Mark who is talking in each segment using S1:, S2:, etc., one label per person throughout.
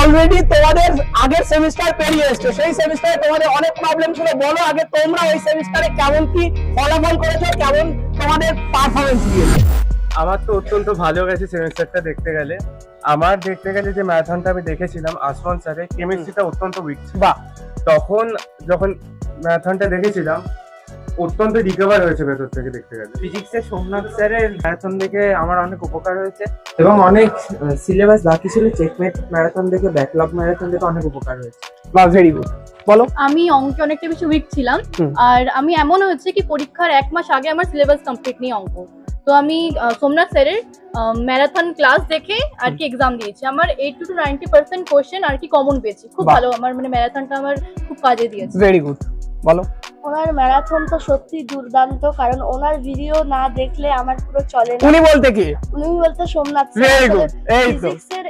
S1: Already তোমাদের আগের semester পেরিয়ে এসছো, সেই সেমিস্টারে তোমাদের অনেক প্রবলেম ছিল। বলো আগে তোমরা ওই সেমিস্টারে কেমন কি ফলাফল করেছো, কেমন তোমাদের পারফরমেন্স দিয়েছে?
S2: আমার তো অত্যন্ত ভালো গেছে সেমিস্টারটা দেখতে গেলে। যে ম্যারাথনটা আমি দেখেছিলাম আসমান স্যারের, কেমিস্ট্রিটা অত্যন্ত উইক ছিল।
S1: বাহ।
S2: তখন যখন ম্যারাথনটা দেখেছিলাম অত্যন্ত রিকভার হয়েছে ভেতর থেকে দেখতে গেলে।
S3: ফিজিক্সের সোমনাথ স্যারের ম্যারাথন দেখে আমার অনেক উপকার হয়েছে এবং অনেক সিলেবাস বাকি ছিল চেকমেট ম্যারাথন দেখে, ব্যাকলগ ম্যারাথন দেখে অনেক উপকার হয়েছে।
S1: বাহ, ভেরি গুড। বলো।
S4: আমি অঙ্কে অনেকটা বেশি উইক ছিলাম, আর আমি এমন হচ্ছে কি পরীক্ষার 1 মাস আগে আমার সিলেবাস কমপ্লিট নেই অঙ্ক। তো আমি সোমনাথ স্যারের ম্যারাথন ক্লাস দেখে আর কি এক্সাম দিয়েছি। আমার 80 to 90% কোশ্চেন আর কি কমন পেয়েছি। খুব ভালো, আমার মানে ম্যারাথনটা আমার খুব কাজে দিয়েছে।
S1: Very good. বলো।
S5: ওনার ম্যারাথন তো সত্যি দুর্দান্ত, কারণ ওনার ভিডিও না দেখলে আমার পুরো চলে না।
S1: উনি বলতে কি?
S5: উনি বলতে সোমনাথ
S1: Very good. এই তো।
S5: ফিজিক্সের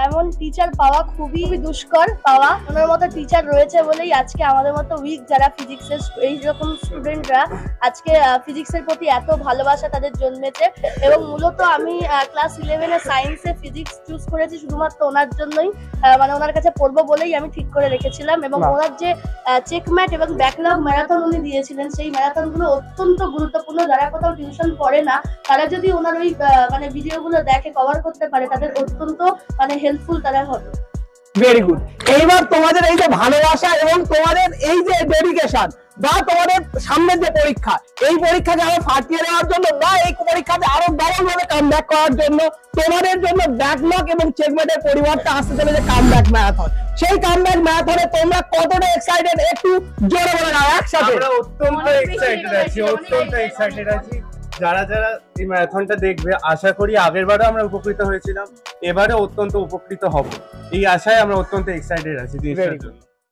S5: এমন টিচার পাওয়া খুবই দুষ্কর পাওয়া। ওনার মতো টিচার রয়েছে বলেই আজকে আমাদের মতো উইক যারা ফিজিক্সের এইরকম স্টুডেন্টরা আজকে ফিজিক্সের প্রতি এত ভালোবাসা তাদের জন্মেছে। এবং মূলত আমি ক্লাস 11-এ সায়েন্সে ফিজিক্স চুজ করেছি শুধুমাত্র ওনার জন্যই, মানে ওনার কাছে পড়বো বলেই আমি ঠিক করে রেখেছিলাম। এবং ওনার যে চেকম্যাট এবং ব্যাকলগ ম্যারাথন উনি দিয়েছিলেন, সেই ম্যারাথনগুলো অত্যন্ত গুরুত্বপূর্ণ। যারা কোথাও টিউশন পড়ে না, তারা যদি ওনার ওই মানে ভিডিওগুলো দেখে কভার করতে পারে, তাদের অত্যন্ত মানে হেল্পফুল তারা হবে।
S1: Very good. এইবার তোমাদের এই যে ভালোবাসা এবং তোমাদের এই যে ডেডিকেশন বা তোমাদের সামনের যে পরীক্ষা, এই পরীক্ষাকে আরো ফাটিয়ে দেওয়ার জন্য বা এই পরীক্ষাতে আরো ডাবল ভাবে কামব্যাক করার জন্য তোমাদের জন্য ব্যাকলগ এবং চেকমেটের পরিবর্তে আসতে চলেছে কামব্যাক ম্যারাথন। সেই কামব্যাক ম্যারাথনে তোমরা কতটা এক্সাইটেড একটু জোরে বলে দাও একসাথে।
S2: আমরা অত্যন্ত এক্সাইটেড আছি। যারা যারা এই ম্যারাথনটা দেখবে, আশা করি আগেরবারও আমরা উপকৃত হয়েছিলাম, এবারে অত্যন্ত উপকৃত হব, এই আশায় আমরা অত্যন্ত এক্সাইটেড আছি জিনিসটার জন্য।